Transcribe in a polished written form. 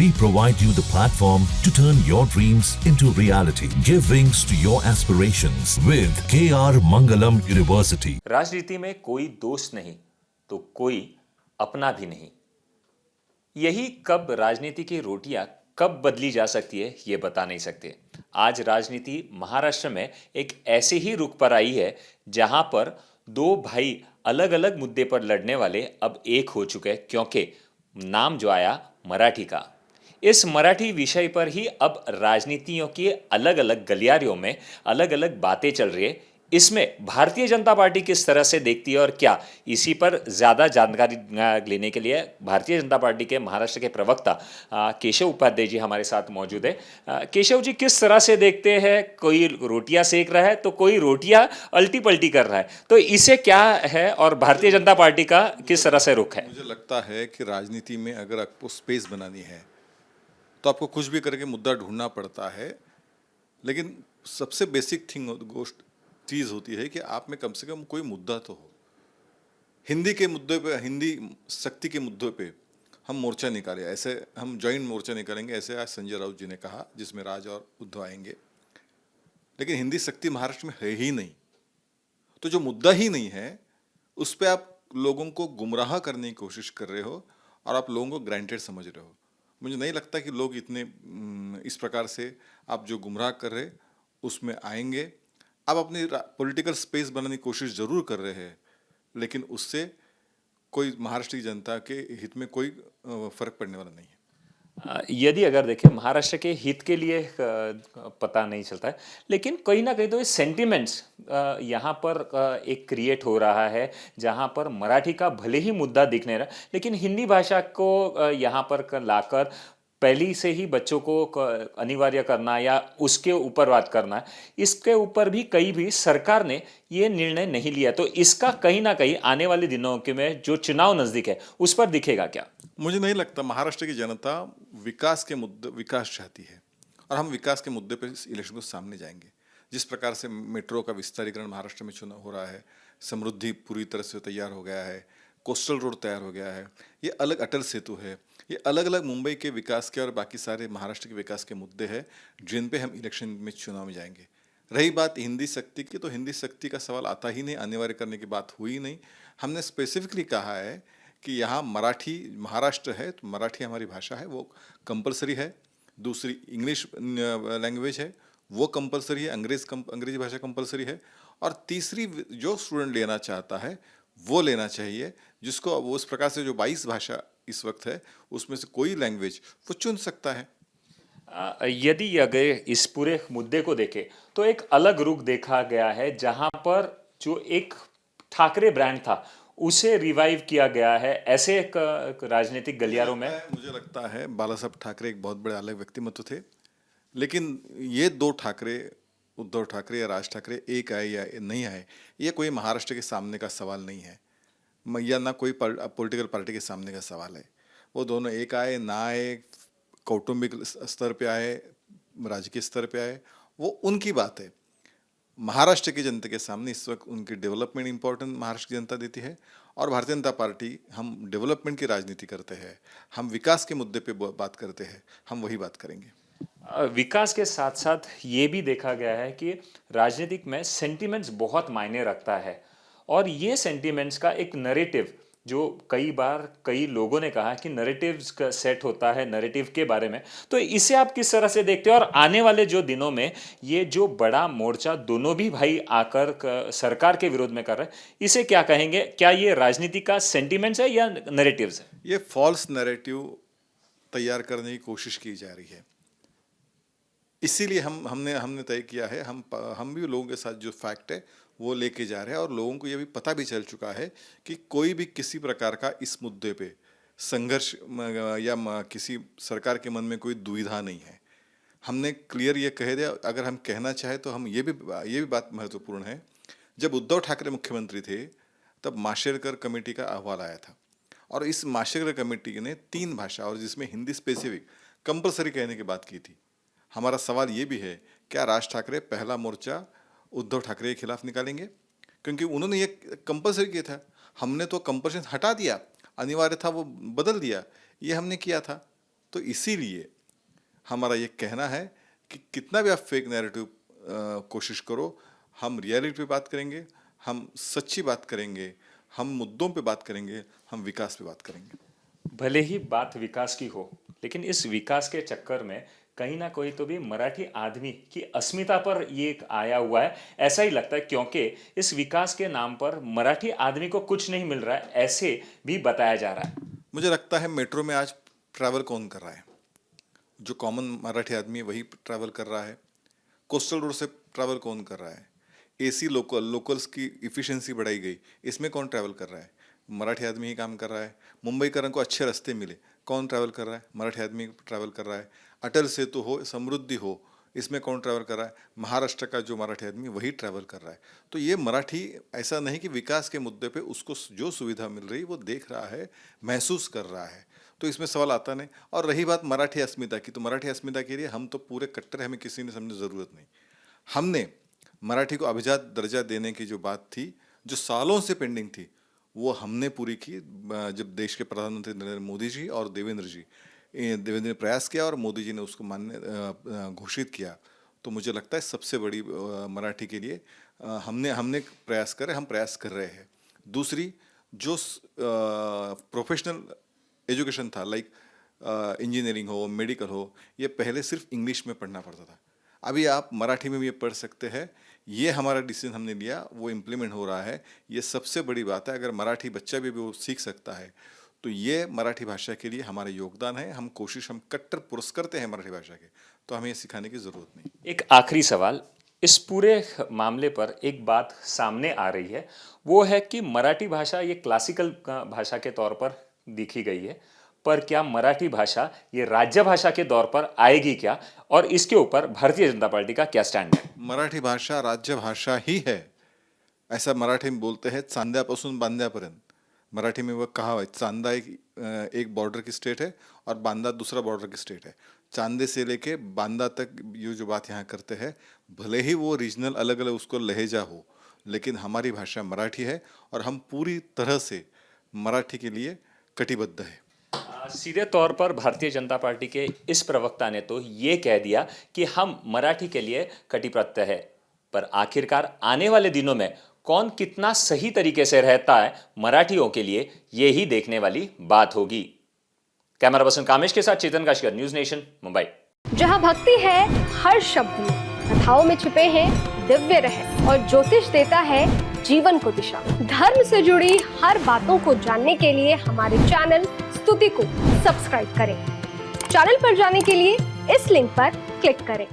We provide you the platform to turn your dreams into reality. Give wings to your aspirations with KR Mangalam University. राजनीति में कोई दोस्त नहीं तो कोई अपना भी नहीं। यही कब राजनीति की रोटियां कब बदली जा सकती है ये बता नहीं सकते। आज राजनीति महाराष्ट्र में एक ऐसे ही रुख पर आई है जहां पर दो भाई अलग अलग मुद्दे पर लड़ने वाले अब एक हो चुके हैं, क्योंकि नाम जो आया मराठी का। इस मराठी विषय पर ही अब राजनीतियों के अलग अलग गलियारियों में अलग अलग बातें चल रही है। इसमें भारतीय जनता पार्टी किस तरह से देखती है और क्या, इसी पर ज़्यादा जानकारी लेने के लिए भारतीय जनता पार्टी के महाराष्ट्र के प्रवक्ता केशव उपाध्याय जी हमारे साथ मौजूद है। केशव जी, किस तरह से देखते हैं? कोई रोटियां सेक रहा है तो कोई रोटियां अल्टी पल्टी कर रहा है, तो इसे क्या है और भारतीय जनता पार्टी का किस तरह से रुख है? मुझे लगता है कि राजनीति में अगर आपको स्पेस बनानी है तो आपको कुछ भी करके मुद्दा ढूंढना पड़ता है, लेकिन सबसे बेसिक चीज़ होती है कि आप में कम से कम कोई मुद्दा तो हो। हिंदी के मुद्दे पे, हिंदी शक्ति के मुद्दे पे हम मोर्चा निकाले, ऐसे हम जॉइंट मोर्चा निकालेंगे, ऐसे आज संजय राउत जी ने कहा, जिसमें राज और उद्धव आएंगे। लेकिन हिंदी शक्ति महाराष्ट्र में है ही नहीं, तो जो मुद्दा ही नहीं है उस पर आप लोगों को गुमराह करने की कोशिश कर रहे हो और आप लोगों को ग्रांटेड समझ रहे हो। मुझे नहीं लगता कि लोग इतने इस प्रकार से आप जो गुमराह कर रहे उसमें आएंगे। आप अपनी पॉलिटिकल स्पेस बनाने की कोशिश जरूर कर रहे हैं, लेकिन उससे कोई महाराष्ट्र की जनता के हित में कोई फर्क पड़ने वाला नहीं है। यदि अगर देखें महाराष्ट्र के हित के लिए पता नहीं चलता है, लेकिन कहीं ना कहीं तो ये सेंटिमेंट्स यहाँ पर एक क्रिएट हो रहा है, जहाँ पर मराठी का भले ही मुद्दा दिख नहीं रहा, लेकिन हिंदी भाषा को यहाँ पर लाकर पहली से ही बच्चों को अनिवार्य करना या उसके ऊपर बात करना, इसके ऊपर भी कहीं भी सरकार ने ये निर्णय नहीं लिया। तो इसका कहीं ना कहीं आने वाले दिनों के में जो चुनाव नज़दीक है उस पर दिखेगा क्या? मुझे नहीं लगता। महाराष्ट्र की जनता विकास चाहती है और हम विकास के मुद्दे पर इस इलेक्शन को सामने जाएंगे। जिस प्रकार से मेट्रो का विस्तारीकरण महाराष्ट्र में चुनाव हो रहा है, समृद्धि पूरी तरह से तैयार हो गया है, कोस्टल रोड तैयार हो गया है, ये अलग अटल सेतु है, ये अलग अलग मुंबई के विकास के और बाकी सारे महाराष्ट्र के विकास के मुद्दे हैं जिन पे हम इलेक्शन में चुनाव में जाएंगे। रही बात हिंदी शक्ति की, तो हिंदी शक्ति का सवाल आता ही नहीं, अनिवार्य करने की बात हुई नहीं। हमने स्पेसिफिकली कहा है कि यहाँ मराठी महाराष्ट्र है तो मराठी हमारी भाषा है, वो कंपलसरी है। दूसरी इंग्लिश लैंग्वेज है, वो कंपलसरी है, अंग्रेजी भाषा कंपलसरी है। और तीसरी जो स्टूडेंट लेना चाहता है वो लेना चाहिए, जिसको वो उस प्रकार से जो 22 भाषा इस वक्त है उसमें से कोई लैंग्वेज वो चुन सकता है। यदि अगर इस पूरे मुद्दे को देखें तो एक अलग रुख देखा गया है, जहां पर जो एक ठाकरे ब्रांड था उसे रिवाइव किया गया है ऐसे एक राजनीतिक गलियारों में। मुझे लगता है बाला साहब ठाकरे एक बहुत बड़े अलग व्यक्तिमत्व थे, लेकिन ये दो ठाकरे, उद्धव ठाकरे या राज ठाकरे एक आए या नहीं आए, ये कोई महाराष्ट्र के सामने का सवाल नहीं है या ना कोई पॉलिटिकल पार्टी के सामने का सवाल है। वो दोनों एक आए ना आए, कौटुंबिक स्तर पे आए, राजकीय स्तर पे आए, वो उनकी बात है। महाराष्ट्र की जनता के सामने इस वक्त उनकी डेवलपमेंट इंपॉर्टेंट महाराष्ट्र की जनता देती है और भारतीय जनता पार्टी, हम डेवलपमेंट की राजनीति करते हैं, हम विकास के मुद्दे पे बात करते हैं, हम वही बात करेंगे। विकास के साथ साथ ये भी देखा गया है कि राजनीतिक में सेंटिमेंट्स बहुत मायने रखता है, और ये सेंटिमेंट्स का एक नरेटिव, जो कई बार कई लोगों ने कहा कि नरेटिव का सेट होता है नरेटिव के बारे में, तो इसे आप किस तरह से देखते हैं? और आने वाले जो दिनों में ये जो बड़ा मोर्चा दोनों भी भाई आकर सरकार के विरोध में कर रहे हैं, इसे क्या कहेंगे? क्या ये राजनीति का सेंटिमेंट्स है या नरेटिव्स है? ये फॉल्स नरेटिव तैयार करने की कोशिश की जा रही है। इसीलिए हमने तय किया है, हम भी लोगों के साथ जो फैक्ट है वो लेके जा रहे हैं, और लोगों को ये भी पता भी चल चुका है कि कोई भी किसी प्रकार का इस मुद्दे पे संघर्ष या किसी सरकार के मन में कोई दुविधा नहीं है। हमने क्लियर ये कह दिया। अगर हम कहना चाहे तो हम ये भी बात महत्वपूर्ण है, जब उद्धव ठाकरे मुख्यमंत्री थे तब माशेलकर कमेटी का अहवाल आया था, और इस माशेलकर कमेटी ने 3 भाषा और जिसमें हिंदी स्पेसिफिक कंपलसरी कहने की बात की थी। हमारा सवाल ये भी है, क्या राज ठाकरे पहला मोर्चा उद्धव ठाकरे के खिलाफ निकालेंगे? क्योंकि उन्होंने ये कंपलसरी किया था, हमने तो कंपल्शन हटा दिया, अनिवार्य था वो बदल दिया, ये हमने किया था। तो इसीलिए हमारा ये कहना है कि कितना भी आप फेक नैरेटिव कोशिश करो, हम रियलिटी पे बात करेंगे, हम सच्ची बात करेंगे, हम मुद्दों पे बात करेंगे, हम विकास पे बात करेंगे। भले ही बात विकास की हो, लेकिन इस विकास के चक्कर में कहीं ना कोई तो भी मराठी आदमी की अस्मिता पर ये एक आया हुआ है, ऐसा ही लगता है, क्योंकि इस विकास के नाम पर मराठी आदमी को कुछ नहीं मिल रहा है, ऐसे भी बताया जा रहा है। मुझे लगता है मेट्रो में आज ट्रैवल कौन कर रहा है? जो कॉमन मराठी आदमी है वही ट्रैवल कर रहा है। कोस्टल रोड से ट्रैवल कौन कर रहा है? एसी लोकल्स की इफ़िशियंसी बढ़ाई गई, इसमें कौन ट्रैवल कर रहा है? मराठी आदमी ही काम कर रहा है। मुंबईकरों को अच्छे रास्ते मिले, कौन ट्रैवल कर रहा है? मराठी आदमी ट्रैवल कर रहा है। अटल सेतु हो, समृद्धि हो, इसमें कौन ट्रैवल कर रहा है? महाराष्ट्र का जो मराठी आदमी वही ट्रैवल कर रहा है। तो ये मराठी ऐसा नहीं कि विकास के मुद्दे पे उसको जो सुविधा मिल रही वो देख रहा है, महसूस कर रहा है, तो इसमें सवाल आता नहीं। और रही बात मराठी अस्मिता की, तो मराठी अस्मिता के लिए हम तो पूरे कट्टर, हमें किसी ने समझने ज़रूरत नहीं। हमने मराठी को अभिजात दर्जा देने की जो बात थी, जो सालों से पेंडिंग थी, वो हमने पूरी की जब देश के प्रधानमंत्री नरेंद्र मोदी जी और देवेंद्र ने प्रयास किया और मोदी जी ने उसको मान्य घोषित किया। तो मुझे लगता है सबसे बड़ी मराठी के लिए हमने प्रयास करे, हम प्रयास कर रहे हैं। दूसरी जो प्रोफेशनल एजुकेशन था, लाइक इंजीनियरिंग हो, मेडिकल हो, ये पहले सिर्फ इंग्लिश में पढ़ना पड़ता था। अभी आप मराठी में भी ये पढ़ सकते हैं। ये हमारा डिसीजन हमने लिया, वो इम्प्लीमेंट हो रहा है। ये सबसे बड़ी बात है। अगर मराठी बच्चा भी वो सीख सकता है तो ये मराठी भाषा के लिए हमारा योगदान है। हम कट्टर पुरस्कृत हैं मराठी भाषा के, तो हमें ये सिखाने की ज़रूरत नहीं। एक आखिरी सवाल, इस पूरे मामले पर एक बात सामने आ रही है, वो है कि मराठी भाषा ये क्लासिकल भाषा के तौर पर दिखी गई है, पर क्या मराठी भाषा ये राज्य भाषा के दौर पर आएगी क्या, और इसके ऊपर भारतीय जनता पार्टी का क्या स्टैंड है? मराठी भाषा राज्य भाषा ही है, ऐसा मराठी में बोलते हैं, चांद्यापासून बांद्यापर्यंत। मराठी में वो कहावत, चांदा एक बॉर्डर की स्टेट है और बांदा दूसरा बॉर्डर की स्टेट है। चांदे से लेके बांदा तक ये जो बात यहाँ करते हैं, भले ही वो रीजनल अलग अलग उसको लहजा हो, लेकिन हमारी भाषा मराठी है और हम पूरी तरह से मराठी के लिए कटिबद्ध है। सीधे तौर पर भारतीय जनता पार्टी के इस प्रवक्ता ने तो ये कह दिया कि हम मराठी के लिए कटिबद्ध है, पर आखिरकार आने वाले दिनों में कौन कितना सही तरीके से रहता है मराठियों के लिए, ये ही देखने वाली बात होगी। कैमरा पर्सन कामेश के साथ चेतन काशकर, न्यूज नेशन, मुंबई। जहां भक्ति है हर शब्द में, कथाओं में छिपे हैं दिव्य रहस्य और ज्योतिष देता है जीवन को दिशा। धर्म से जुड़ी हर बातों को जानने के लिए हमारे चैनल स्तुति को सब्सक्राइब करें। चैनल पर जाने के लिए इस लिंक पर क्लिक करें।